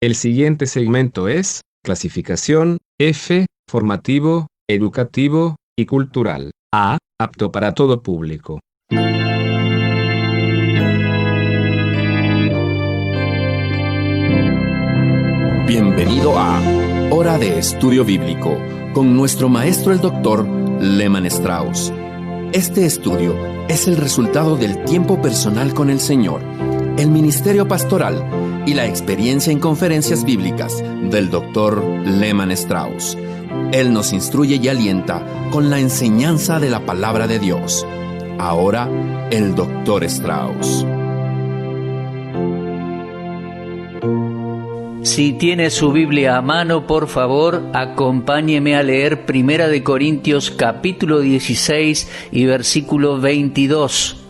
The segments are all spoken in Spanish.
El siguiente segmento es clasificación F, formativo, educativo y cultural. A, apto para todo público. Bienvenido a Hora de Estudio Bíblico con nuestro maestro el Dr. Lehman Strauss. Este estudio es el resultado del tiempo personal con el Señor, el ministerio pastoral y la experiencia en conferencias bíblicas del Dr. Lehman Strauss. Él nos instruye y alienta con la enseñanza de la palabra de Dios. Ahora, el Dr. Strauss. Si tiene su Biblia a mano, por favor, acompáñeme a leer 1 Corintios capítulo 16 y versículo 22.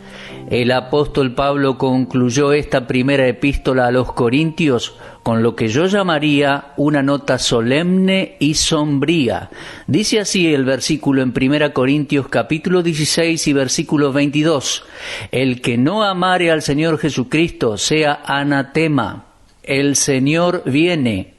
El apóstol Pablo concluyó esta primera epístola a los Corintios con lo que yo llamaría una nota solemne y sombría. Dice así el versículo en 1 Corintios capítulo 16 y versículo 22. El que no amare al Señor Jesucristo sea anatema. El Señor viene.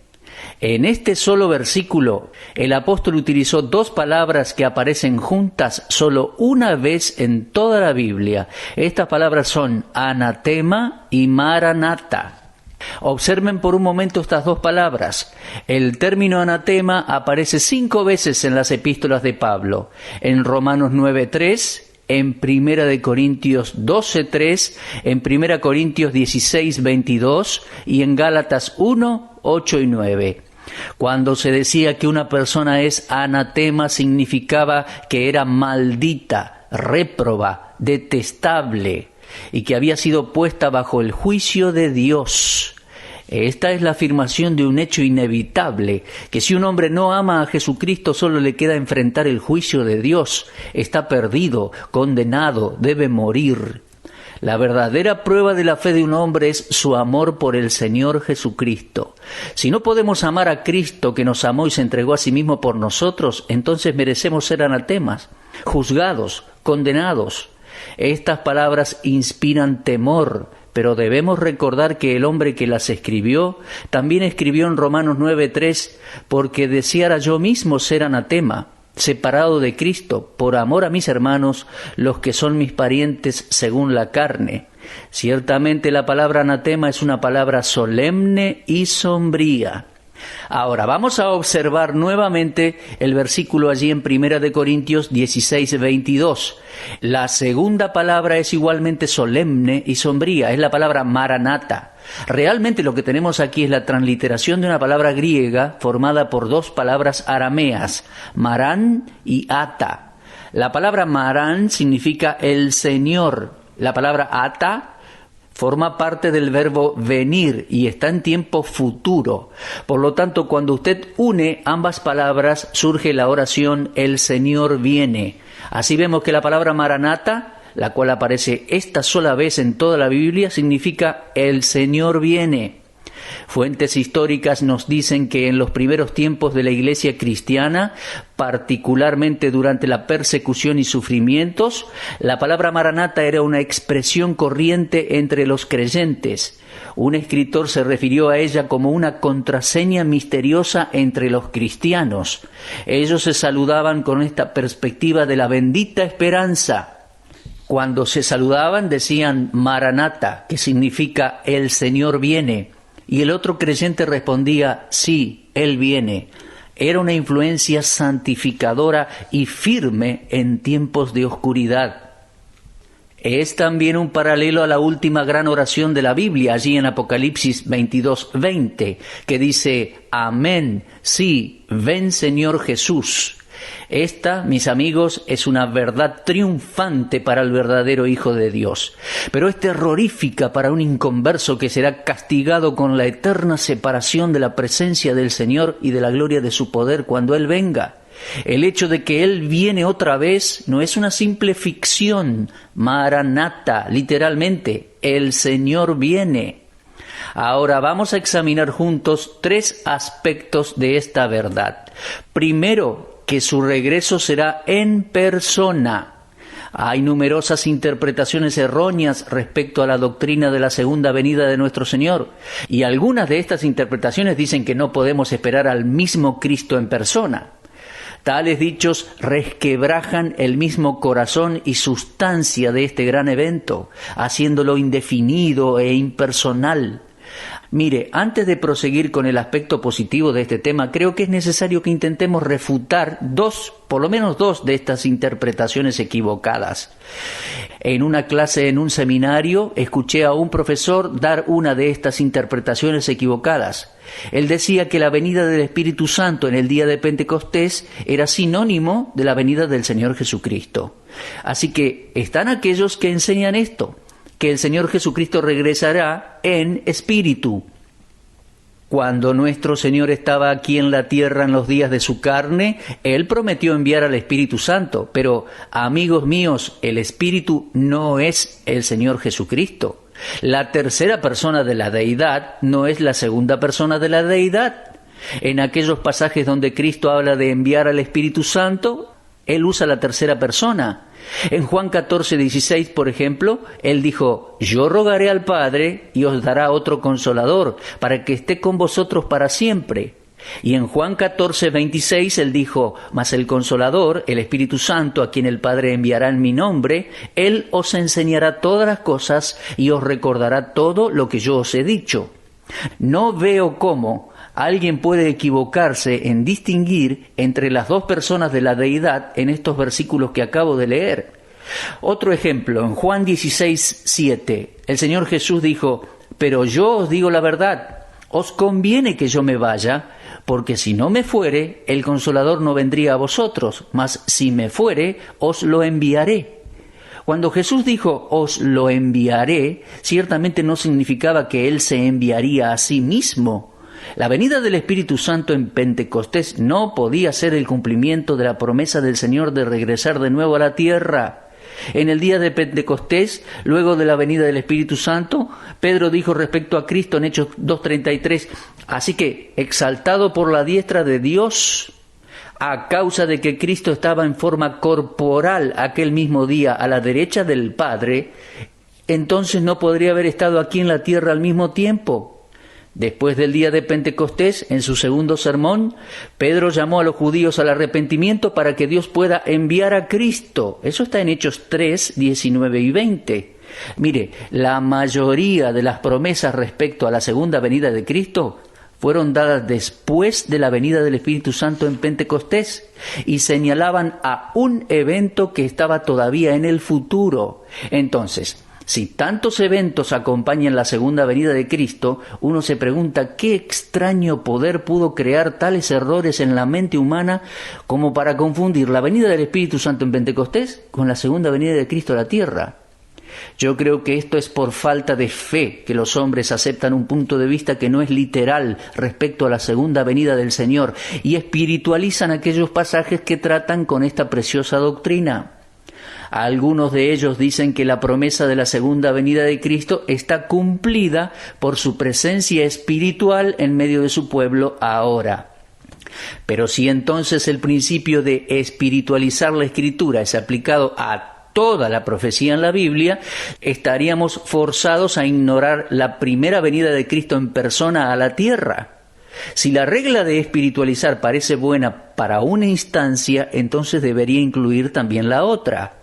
En este solo versículo, el apóstol utilizó dos palabras que aparecen juntas solo una vez en toda la Biblia. Estas palabras son anatema y maranata. Observen por un momento estas dos palabras. El término anatema aparece 5 veces en las epístolas de Pablo. En Romanos 9:3, en 1 Corintios 12:3, en 1 Corintios 16:22 y en Gálatas 1:8 y 9. Cuando se decía que una persona es anatema, significaba que era maldita, réproba, detestable y que había sido puesta bajo el juicio de Dios. Esta es la afirmación de un hecho inevitable, que si un hombre no ama a Jesucristo solo le queda enfrentar el juicio de Dios. Está perdido, condenado, debe morir. La verdadera prueba de la fe de un hombre es su amor por el Señor Jesucristo. Si no podemos amar a Cristo que nos amó y se entregó a sí mismo por nosotros, entonces merecemos ser anatemas, juzgados, condenados. Estas palabras inspiran temor, pero debemos recordar que el hombre que las escribió también escribió en Romanos 9:3, porque deseara yo mismo ser anatema, separado de Cristo, por amor a mis hermanos, los que son mis parientes según la carne. Ciertamente la palabra anatema es una palabra solemne y sombría. Ahora vamos a observar nuevamente el versículo allí en 1 Corintios 16:22. La segunda palabra es igualmente solemne y sombría, es la palabra maranata. Realmente lo que tenemos aquí es la transliteración de una palabra griega formada por dos palabras arameas, marán y ata. La palabra marán significa el Señor. La palabra ata forma parte del verbo venir y está en tiempo futuro. Por lo tanto, cuando usted une ambas palabras, surge la oración el Señor viene. Así vemos que la palabra maranata, la cual aparece esta sola vez en toda la Biblia, significa el Señor viene. Fuentes históricas nos dicen que en los primeros tiempos de la iglesia cristiana, particularmente durante la persecución y sufrimientos, la palabra maranata era una expresión corriente entre los creyentes. Un escritor se refirió a ella como una contraseña misteriosa entre los cristianos. Ellos se saludaban con esta perspectiva de la bendita esperanza. Cuando se saludaban decían Maranata, que significa el Señor viene. Y el otro creyente respondía, sí, Él viene. Era una influencia santificadora y firme en tiempos de oscuridad. Es también un paralelo a la última gran oración de la Biblia, allí en Apocalipsis 22:20, que dice, amén, sí, ven Señor Jesús. Esta, mis amigos, es una verdad triunfante para el verdadero Hijo de Dios, pero es terrorífica para un inconverso que será castigado con la eterna separación de la presencia del Señor y de la gloria de su poder cuando Él venga. El hecho de que Él viene otra vez no es una simple ficción, maranata, literalmente, el Señor viene. Ahora vamos a examinar juntos 3 aspectos de esta verdad. Primero, que su regreso será en persona. Hay numerosas interpretaciones erróneas respecto a la doctrina de la segunda venida de nuestro Señor, y algunas de estas interpretaciones dicen que no podemos esperar al mismo Cristo en persona. Tales dichos resquebrajan el mismo corazón y sustancia de este gran evento, haciéndolo indefinido e impersonal. Mire, antes de proseguir con el aspecto positivo de este tema, creo que es necesario que intentemos refutar por lo menos dos de estas interpretaciones equivocadas. En una clase en un seminario, escuché a un profesor dar una de estas interpretaciones equivocadas. Él decía que la venida del Espíritu Santo en el día de Pentecostés era sinónimo de la venida del Señor Jesucristo. Así que están aquellos que enseñan esto, que el Señor Jesucristo regresará en espíritu. Cuando nuestro Señor estaba aquí en la tierra en los días de su carne, Él prometió enviar al Espíritu Santo, pero, amigos míos, el Espíritu no es el Señor Jesucristo. La tercera persona de la deidad no es la segunda persona de la deidad. En aquellos pasajes donde Cristo habla de enviar al Espíritu Santo, Él usa la tercera persona. En Juan 14:16, por ejemplo, Él dijo: yo rogaré al Padre y os dará otro Consolador, para que esté con vosotros para siempre. Y en Juan 14:26 Él dijo: mas el Consolador, el Espíritu Santo, a quien el Padre enviará en mi nombre, Él os enseñará todas las cosas y os recordará todo lo que yo os he dicho. No veo cómo alguien puede equivocarse en distinguir entre las dos personas de la deidad en estos versículos que acabo de leer. Otro ejemplo, en Juan 16:7, el Señor Jesús dijo: pero yo os digo la verdad, os conviene que yo me vaya, porque si no me fuere, el Consolador no vendría a vosotros, mas si me fuere, os lo enviaré. Cuando Jesús dijo os lo enviaré, ciertamente no significaba que Él se enviaría a sí mismo. La venida del Espíritu Santo en Pentecostés no podía ser el cumplimiento de la promesa del Señor de regresar de nuevo a la tierra. En el día de Pentecostés, luego de la venida del Espíritu Santo, Pedro dijo respecto a Cristo en Hechos 2:33, así que, exaltado por la diestra de Dios, a causa de que Cristo estaba en forma corporal aquel mismo día a la derecha del Padre, entonces no podría haber estado aquí en la tierra al mismo tiempo. Después del día de Pentecostés, en su segundo sermón, Pedro llamó a los judíos al arrepentimiento para que Dios pueda enviar a Cristo. Eso está en Hechos 3, 19 y 20. Mire, la mayoría de las promesas respecto a la segunda venida de Cristo fueron dadas después de la venida del Espíritu Santo en Pentecostés y señalaban a un evento que estaba todavía en el futuro. Entonces, si tantos eventos acompañan la segunda venida de Cristo, uno se pregunta qué extraño poder pudo crear tales errores en la mente humana como para confundir la venida del Espíritu Santo en Pentecostés con la segunda venida de Cristo a la tierra. Yo creo que esto es por falta de fe que los hombres aceptan un punto de vista que no es literal respecto a la segunda venida del Señor y espiritualizan aquellos pasajes que tratan con esta preciosa doctrina. Algunos de ellos dicen que la promesa de la segunda venida de Cristo está cumplida por su presencia espiritual en medio de su pueblo ahora. Pero si entonces el principio de espiritualizar la Escritura es aplicado a toda la profecía en la Biblia, estaríamos forzados a ignorar la primera venida de Cristo en persona a la tierra. Si la regla de espiritualizar parece buena para una instancia, entonces debería incluir también la otra.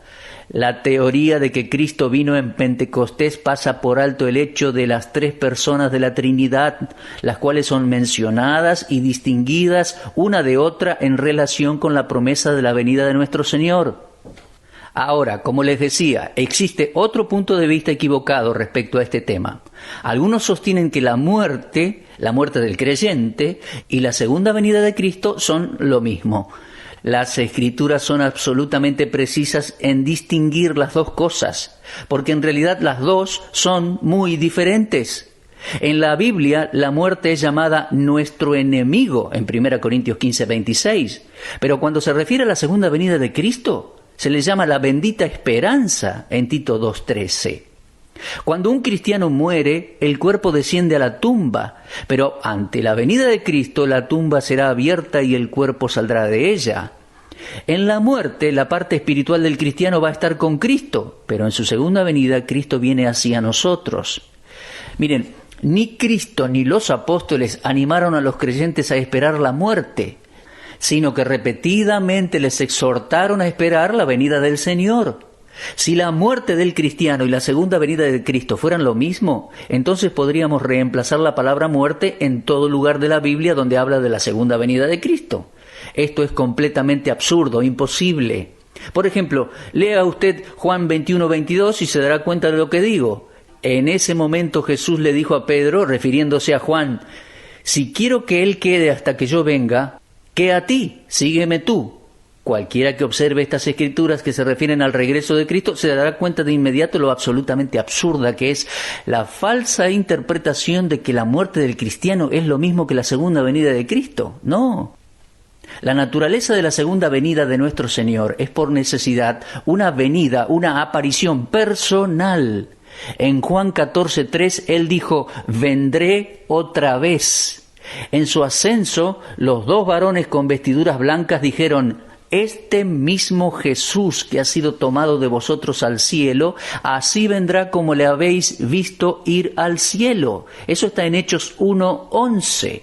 La teoría de que Cristo vino en Pentecostés pasa por alto el hecho de las tres personas de la Trinidad, las cuales son mencionadas y distinguidas una de otra en relación con la promesa de la venida de nuestro Señor. Ahora, como les decía, existe otro punto de vista equivocado respecto a este tema. Algunos sostienen que la muerte del creyente y la segunda venida de Cristo son lo mismo. Las Escrituras son absolutamente precisas en distinguir las dos cosas, porque en realidad las dos son muy diferentes. En la Biblia, la muerte es llamada nuestro enemigo, en 1 Corintios 15:26, pero cuando se refiere a la segunda venida de Cristo, se le llama la bendita esperanza en Tito 2:13. Cuando un cristiano muere, el cuerpo desciende a la tumba, pero ante la venida de Cristo la tumba será abierta y el cuerpo saldrá de ella. En la muerte, la parte espiritual del cristiano va a estar con Cristo, pero en su segunda venida, Cristo viene hacia nosotros. Miren, ni Cristo ni los apóstoles animaron a los creyentes a esperar la muerte, sino que repetidamente les exhortaron a esperar la venida del Señor. Si la muerte del cristiano y la segunda venida de Cristo fueran lo mismo, entonces podríamos reemplazar la palabra muerte en todo lugar de la Biblia donde habla de la segunda venida de Cristo. Esto es completamente absurdo, imposible. Por ejemplo, lea usted Juan 21:22 y se dará cuenta de lo que digo. En ese momento Jesús le dijo a Pedro, refiriéndose a Juan, si quiero que él quede hasta que yo venga, ¿qué a ti? Sígueme tú. Cualquiera que observe estas escrituras que se refieren al regreso de Cristo se dará cuenta de inmediato lo absolutamente absurda que es la falsa interpretación de que la muerte del cristiano es lo mismo que la segunda venida de Cristo. No. La naturaleza de la segunda venida de nuestro Señor es por necesidad una venida, una aparición personal. En Juan 14:3 Él dijo, vendré otra vez. En su ascenso, los dos varones con vestiduras blancas dijeron, este mismo Jesús que ha sido tomado de vosotros al cielo, así vendrá como le habéis visto ir al cielo. Eso está en Hechos 1:11.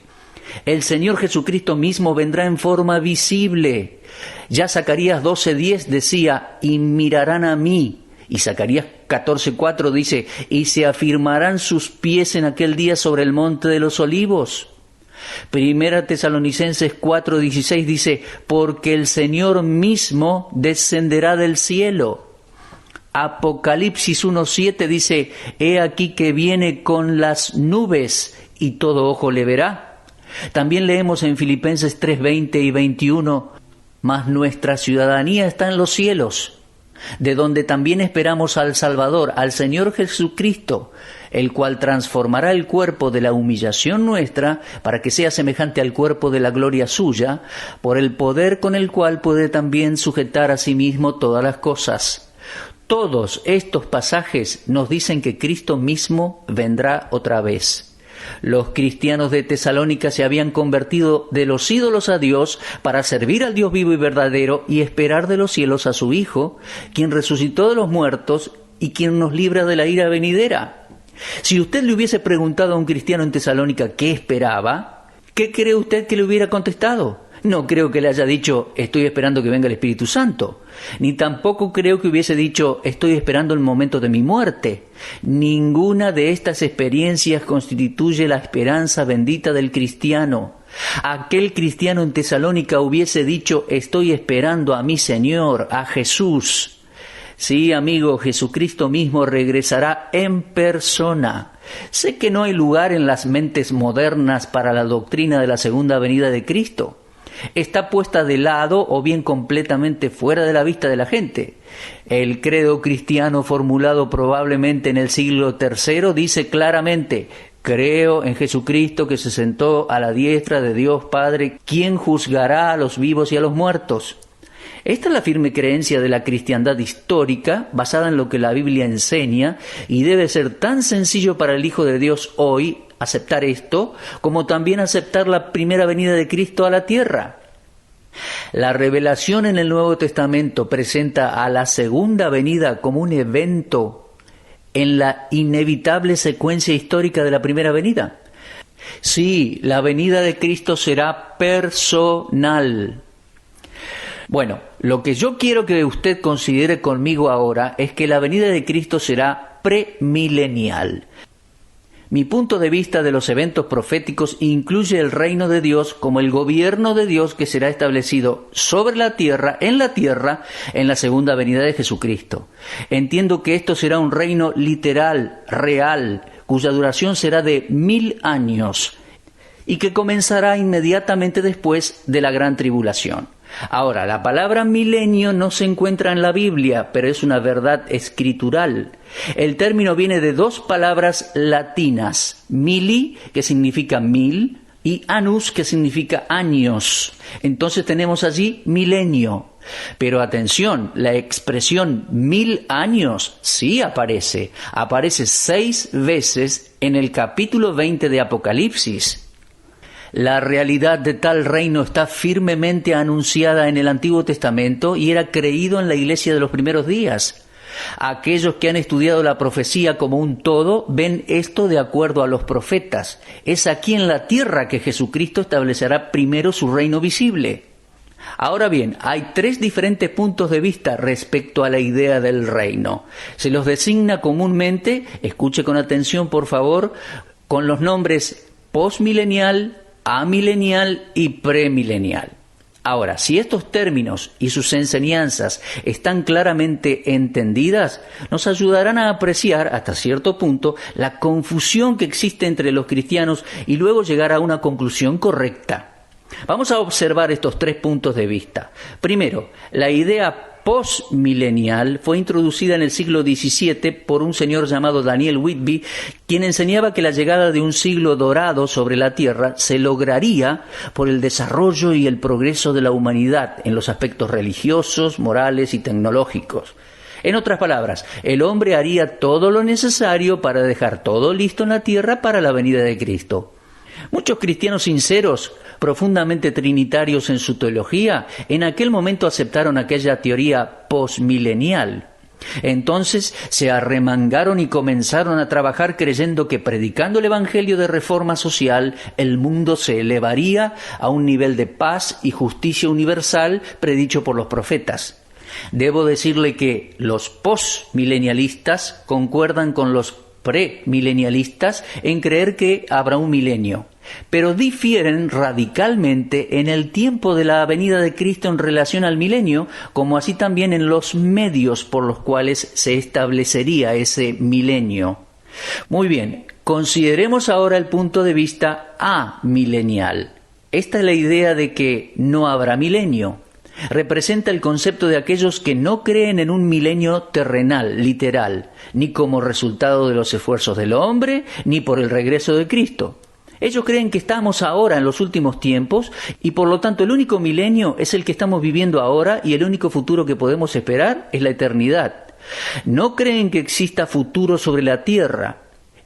El Señor Jesucristo mismo vendrá en forma visible. Ya Zacarías 12:10 decía, y mirarán a mí. Y Zacarías 14:4 dice, y se afirmarán sus pies en aquel día sobre el monte de los olivos. Primera Tesalonicenses 4:16 dice, porque el Señor mismo descenderá del cielo. Apocalipsis 1:7 dice, he aquí que viene con las nubes y todo ojo le verá. También leemos en Filipenses 3:20 y 21, mas nuestra ciudadanía está en los cielos, de donde también esperamos al Salvador, al Señor Jesucristo, el cual transformará el cuerpo de la humillación nuestra para que sea semejante al cuerpo de la gloria suya, por el poder con el cual puede también sujetar a sí mismo todas las cosas. Todos estos pasajes nos dicen que Cristo mismo vendrá otra vez. Los cristianos de Tesalónica se habían convertido de los ídolos a Dios para servir al Dios vivo y verdadero y esperar de los cielos a su Hijo, quien resucitó de los muertos y quien nos libra de la ira venidera. Si usted le hubiese preguntado a un cristiano en Tesalónica qué esperaba, ¿qué cree usted que le hubiera contestado? No creo que le haya dicho, estoy esperando que venga el Espíritu Santo. Ni tampoco creo que hubiese dicho, estoy esperando el momento de mi muerte. Ninguna de estas experiencias constituye la esperanza bendita del cristiano. Aquel cristiano en Tesalónica hubiese dicho, estoy esperando a mi Señor, a Jesús. Sí, amigo, Jesucristo mismo regresará en persona. Sé que no hay lugar en las mentes modernas para la doctrina de la segunda venida de Cristo. Está puesta de lado o bien completamente fuera de la vista de la gente. El credo cristiano formulado probablemente en el siglo III dice claramente, creo en Jesucristo que se sentó a la diestra de Dios Padre, quien juzgará a los vivos y a los muertos. Esta es la firme creencia de la cristiandad histórica, basada en lo que la Biblia enseña, y debe ser tan sencillo para el Hijo de Dios hoy aceptar esto, como también aceptar la primera venida de Cristo a la tierra. La revelación en el Nuevo Testamento presenta a la segunda venida como un evento en la inevitable secuencia histórica de la primera venida. Sí, la venida de Cristo será personal. Bueno, lo que yo quiero que usted considere conmigo ahora es que la venida de Cristo será premilenial. Mi punto de vista de los eventos proféticos incluye el reino de Dios como el gobierno de Dios que será establecido sobre la tierra, en la segunda venida de Jesucristo. Entiendo que esto será un reino literal, real, cuya duración será de 1000 años y que comenzará inmediatamente después de la gran tribulación. Ahora, la palabra milenio no se encuentra en la Biblia, pero es una verdad escritural. El término viene de dos palabras latinas, mili, que significa 1000, y annus, que significa años. Entonces tenemos allí milenio. Pero atención, la expresión 1000 años sí aparece 6 veces en el capítulo 20 de Apocalipsis. La realidad de tal reino está firmemente anunciada en el Antiguo Testamento y era creído en la iglesia de los primeros días. Aquellos que han estudiado la profecía como un todo ven esto de acuerdo a los profetas. Es aquí en la tierra que Jesucristo establecerá primero su reino visible. Ahora bien, hay 3 diferentes puntos de vista respecto a la idea del reino. Se los designa comúnmente, escuche con atención por favor, con los nombres postmilenial, amilenial y premilenial. Ahora, si estos términos y sus enseñanzas están claramente entendidas, nos ayudarán a apreciar hasta cierto punto la confusión que existe entre los cristianos y luego llegar a una conclusión correcta. Vamos a observar estos 3 puntos de vista. Primero, la idea postmilenial fue introducida en el siglo XVII por un señor llamado Daniel Whitby, quien enseñaba que la llegada de un siglo dorado sobre la Tierra se lograría por el desarrollo y el progreso de la humanidad en los aspectos religiosos, morales y tecnológicos. En otras palabras, el hombre haría todo lo necesario para dejar todo listo en la Tierra para la venida de Cristo. Muchos cristianos sinceros, profundamente trinitarios en su teología, en aquel momento aceptaron aquella teoría postmilenial. Entonces se arremangaron y comenzaron a trabajar creyendo que predicando el evangelio de reforma social, el mundo se elevaría a un nivel de paz y justicia universal predicho por los profetas. Debo decirle que los postmilenialistas concuerdan con los premilenialistas en creer que habrá un milenio, pero difieren radicalmente en el tiempo de la venida de Cristo en relación al milenio, como así también en los medios por los cuales se establecería ese milenio. Muy bien, consideremos ahora el punto de vista amilenial. Esta es la idea de que no habrá milenio. Representa el concepto de aquellos que no creen en un milenio terrenal, literal, ni como resultado de los esfuerzos del hombre, ni por el regreso de Cristo. Ellos creen que estamos ahora en los últimos tiempos y por lo tanto el único milenio es el que estamos viviendo ahora y el único futuro que podemos esperar es la eternidad. No creen que exista futuro sobre la tierra.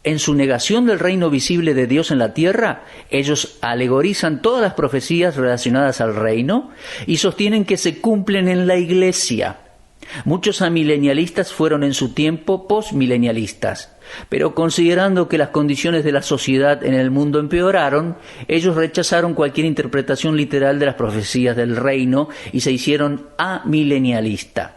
En su negación del reino visible de Dios en la tierra, ellos alegorizan todas las profecías relacionadas al reino y sostienen que se cumplen en la iglesia. Muchos amilenialistas fueron en su tiempo postmilenialistas, pero considerando que las condiciones de la sociedad en el mundo empeoraron, ellos rechazaron cualquier interpretación literal de las profecías del reino y se hicieron amilenialistas.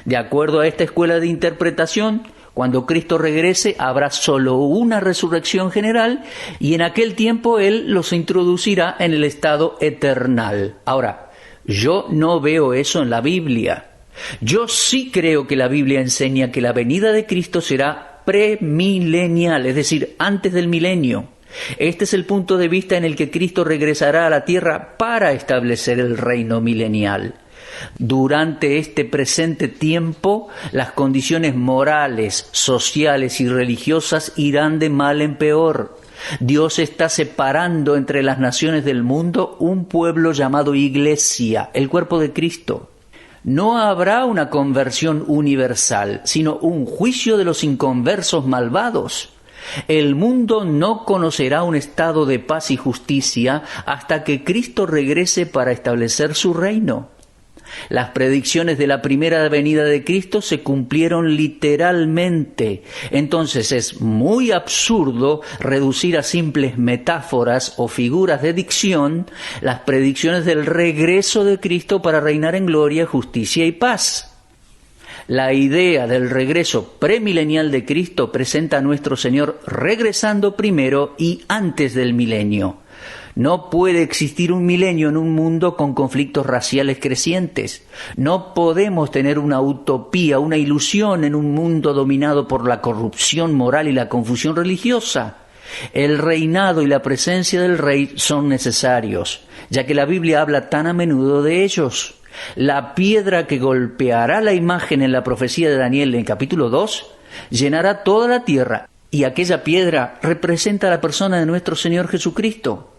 De acuerdo a esta escuela de interpretación, cuando Cristo regrese habrá solo una resurrección general y en aquel tiempo Él los introducirá en el estado eternal. Ahora, yo no veo eso en la Biblia. Yo sí creo que la Biblia enseña que la venida de Cristo será premilenial, es decir, antes del milenio. Este es el punto de vista en el que Cristo regresará a la tierra para establecer el reino milenial. Durante este presente tiempo, las condiciones morales, sociales y religiosas irán de mal en peor. Dios está separando entre las naciones del mundo un pueblo llamado Iglesia, el cuerpo de Cristo. No habrá una conversión universal, sino un juicio de los inconversos malvados. El mundo no conocerá un estado de paz y justicia hasta que Cristo regrese para establecer su reino. Las predicciones de la primera venida de Cristo se cumplieron literalmente. Entonces es muy absurdo reducir a simples metáforas o figuras de dicción las predicciones del regreso de Cristo para reinar en gloria, justicia y paz. La idea del regreso premilenial de Cristo presenta a nuestro Señor regresando primero y antes del milenio. No puede existir un milenio en un mundo con conflictos raciales crecientes. No podemos tener una utopía, una ilusión en un mundo dominado por la corrupción moral y la confusión religiosa. El reinado y la presencia del rey son necesarios, ya que la Biblia habla tan a menudo de ellos. La piedra que golpeará la imagen en la profecía de Daniel en capítulo 2 llenará toda la tierra, y aquella piedra representa a la persona de nuestro Señor Jesucristo.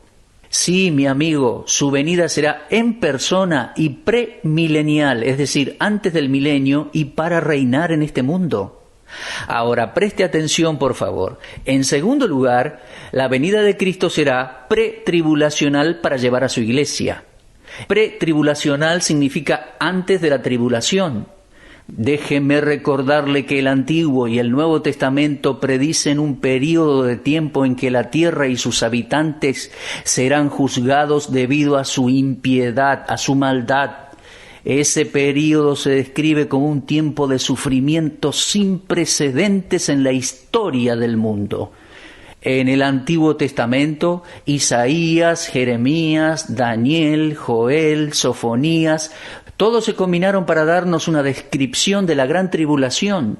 Sí, mi amigo, su venida será en persona y premilenial, es decir, antes del milenio y para reinar en este mundo. Ahora, preste atención, por favor. En segundo lugar, la venida de Cristo será pretribulacional para llevar a su iglesia. Pretribulacional significa antes de la tribulación. Déjeme recordarle que el Antiguo y el Nuevo Testamento predicen un período de tiempo en que la tierra y sus habitantes serán juzgados debido a su impiedad, a su maldad. Ese período se describe como un tiempo de sufrimiento sin precedentes en la historia del mundo. En el Antiguo Testamento, Isaías, Jeremías, Daniel, Joel, Sofonías, todos se combinaron para darnos una descripción de la gran tribulación.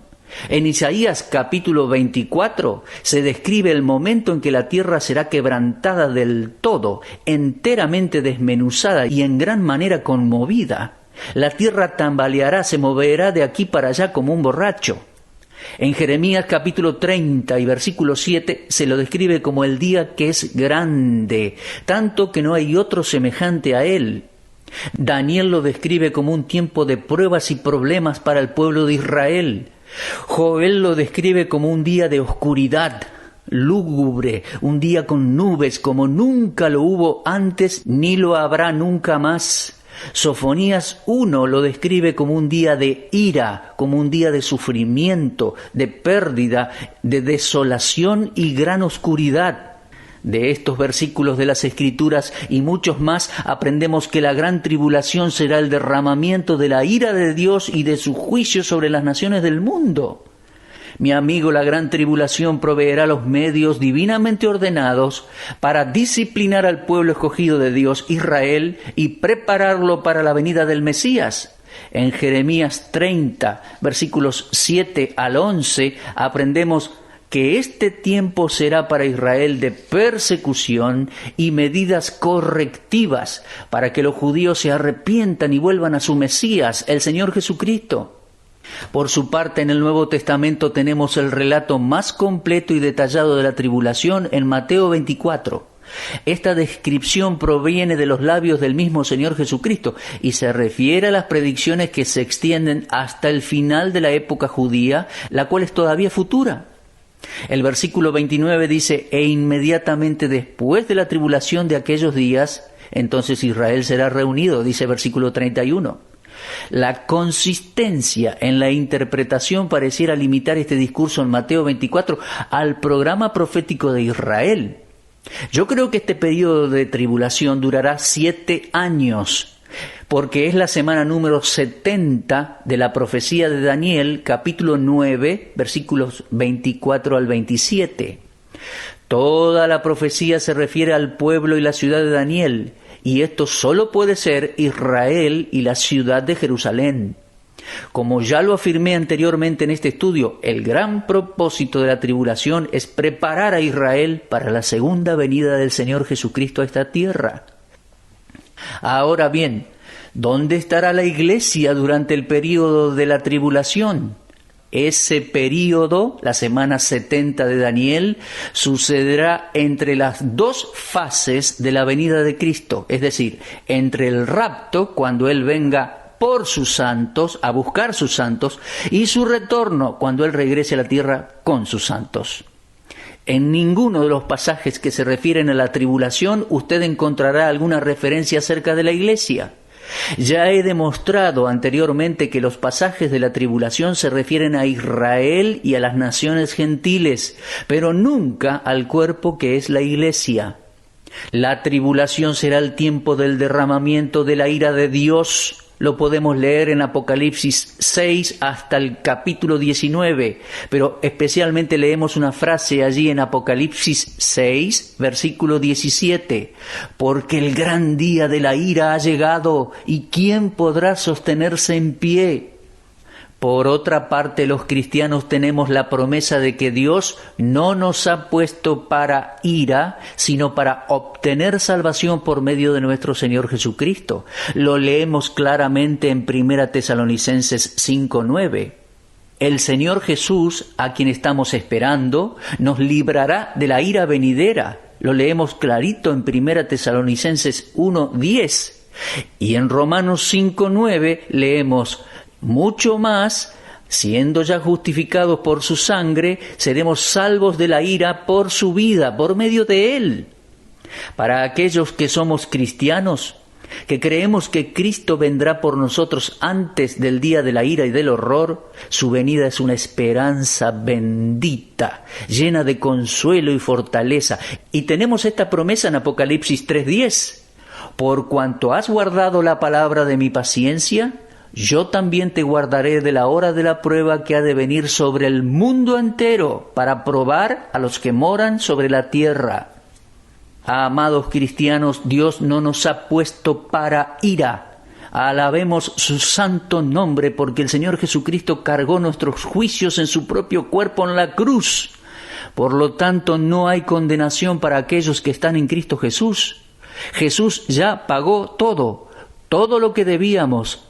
En Isaías capítulo 24 se describe el momento en que la tierra será quebrantada del todo, enteramente desmenuzada y en gran manera conmovida. La tierra tambaleará, se moverá de aquí para allá como un borracho. En Jeremías capítulo 30 y versículo 7 se lo describe como el día que es grande, tanto que no hay otro semejante a él. Daniel lo describe como un tiempo de pruebas y problemas para el pueblo de Israel. Joel lo describe como un día de oscuridad, lúgubre, un día con nubes como nunca lo hubo antes ni lo habrá nunca más. Sofonías 1 lo describe como un día de ira, como un día de sufrimiento, de pérdida, de desolación y gran oscuridad. De estos versículos de las Escrituras y muchos más aprendemos que la gran tribulación será el derramamiento de la ira de Dios y de su juicio sobre las naciones del mundo. Mi amigo, la gran tribulación proveerá los medios divinamente ordenados para disciplinar al pueblo escogido de Dios, Israel, y prepararlo para la venida del Mesías. En Jeremías 30, versículos 7 al 11, aprendemos que este tiempo será para Israel de persecución y medidas correctivas para que los judíos se arrepientan y vuelvan a su Mesías, el Señor Jesucristo. Por su parte, en el Nuevo Testamento tenemos el relato más completo y detallado de la tribulación en Mateo 24. Esta descripción proviene de los labios del mismo Señor Jesucristo y se refiere a las predicciones que se extienden hasta el final de la época judía, la cual es todavía futura. El versículo 29 dice: e inmediatamente después de la tribulación de aquellos días, entonces Israel será reunido, dice el versículo 31. La consistencia en la interpretación pareciera limitar este discurso en Mateo 24 al programa profético de Israel. Yo creo que este periodo de tribulación durará 7 años, porque es la semana número 70 de la profecía de Daniel, capítulo 9, versículos 24 al 27. Toda la profecía se refiere al pueblo y la ciudad de Daniel, y esto solo puede ser Israel y la ciudad de Jerusalén. Como ya lo afirmé anteriormente en este estudio, el gran propósito de la tribulación es preparar a Israel para la segunda venida del Señor Jesucristo a esta tierra. Ahora bien, ¿dónde estará la iglesia durante el período de la tribulación? Ese período, la semana 70 de Daniel, sucederá entre las dos fases de la venida de Cristo, es decir, entre el rapto, cuando Él venga por sus santos, a buscar sus santos, y su retorno, cuando Él regrese a la tierra con sus santos. En ninguno de los pasajes que se refieren a la tribulación usted encontrará alguna referencia acerca de la iglesia. Ya he demostrado anteriormente que los pasajes de la tribulación se refieren a Israel y a las naciones gentiles, pero nunca al cuerpo que es la iglesia. La tribulación será el tiempo del derramamiento de la ira de Dios. Lo podemos leer en Apocalipsis 6 hasta el capítulo 19, pero especialmente leemos una frase allí en Apocalipsis 6, versículo 17. Porque el gran día de la ira ha llegado, ¿y quién podrá sostenerse en pie? Por otra parte, los cristianos tenemos la promesa de que Dios no nos ha puesto para ira, sino para obtener salvación por medio de nuestro Señor Jesucristo. Lo leemos claramente en 1 Tesalonicenses 5:9. El Señor Jesús, a quien estamos esperando, nos librará de la ira venidera. Lo leemos clarito en 1 Tesalonicenses 1:10. Y en Romanos 5:9 leemos: mucho más, Siendo ya justificados por su sangre, seremos salvos de la ira por su vida, por medio de Él. Para aquellos que somos cristianos, que creemos que Cristo vendrá por nosotros antes del día de la ira y del horror, su venida es una esperanza bendita, llena de consuelo y fortaleza. Y tenemos esta promesa en Apocalipsis 3:10. Por cuanto has guardado la palabra de mi paciencia, yo también te guardaré de la hora de la prueba que ha de venir sobre el mundo entero, para probar a los que moran sobre la tierra. Amados cristianos, Dios no nos ha puesto para ira. Alabemos su santo nombre, porque el Señor Jesucristo cargó nuestros juicios en su propio cuerpo en la cruz. Por lo tanto, no hay condenación para aquellos que están en Cristo Jesús. Jesús ya pagó todo lo que debíamos.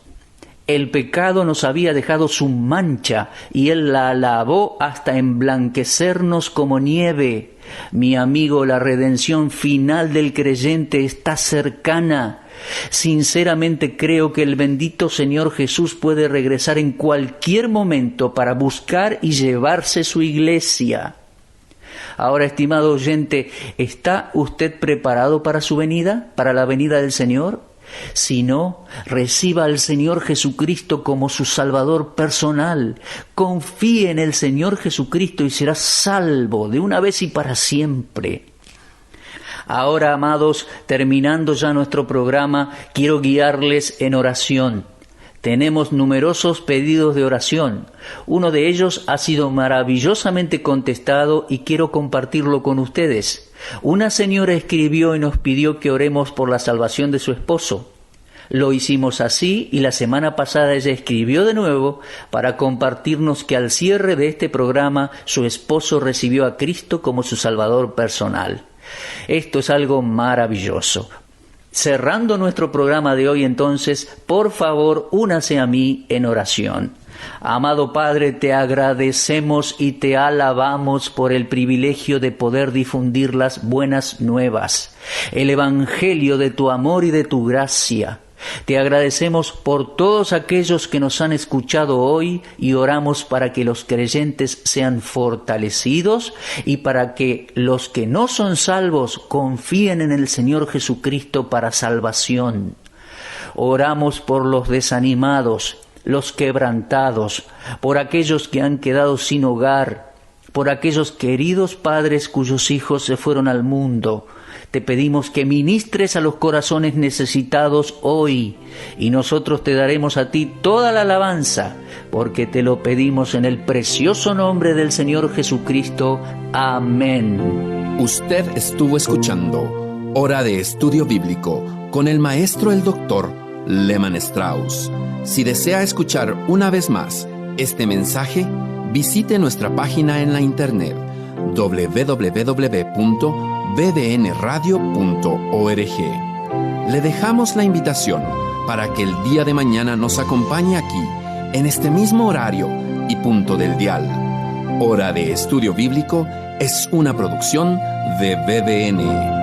El pecado nos había dejado su mancha y Él la lavó hasta emblanquecernos como nieve. Mi amigo, la redención final del creyente está cercana. Sinceramente creo que el bendito Señor Jesús puede regresar en cualquier momento para buscar y llevarse su iglesia. Ahora, estimado oyente, ¿está usted preparado para su venida, para la venida del Señor? Si no, reciba al Señor Jesucristo como su Salvador personal. Confíe en el Señor Jesucristo y será salvo de una vez y para siempre. Ahora, amados, terminando ya nuestro programa, quiero guiarles en oración. Tenemos numerosos pedidos de oración. Uno de ellos ha sido maravillosamente contestado y quiero compartirlo con ustedes. Una señora escribió y nos pidió que oremos por la salvación de su esposo. Lo hicimos así y la semana pasada ella escribió de nuevo para compartirnos que al cierre de este programa su esposo recibió a Cristo como su Salvador personal. Esto es algo maravilloso. Cerrando nuestro programa de hoy entonces, por favor, únase a mí en oración. Amado Padre, te agradecemos y te alabamos por el privilegio de poder difundir las buenas nuevas, el evangelio de tu amor y de tu gracia. Te agradecemos por todos aquellos que nos han escuchado hoy y oramos para que los creyentes sean fortalecidos y para que los que no son salvos confíen en el Señor Jesucristo para salvación. Oramos por los desanimados, los quebrantados, por aquellos que han quedado sin hogar, por aquellos queridos padres cuyos hijos se fueron al mundo. Te pedimos que ministres a los corazones necesitados hoy y nosotros te daremos a ti toda la alabanza, porque te lo pedimos en el precioso nombre del Señor Jesucristo. Amén. Usted estuvo escuchando Hora de Estudio Bíblico con el maestro el doctor Lehmann Strauss. Si desea escuchar una vez más este mensaje, visite nuestra página en la internet www.bbnradio.org. Le dejamos la invitación para que el día de mañana nos acompañe aquí, en este mismo horario y punto del dial. Hora de Estudio Bíblico es una producción de BBN.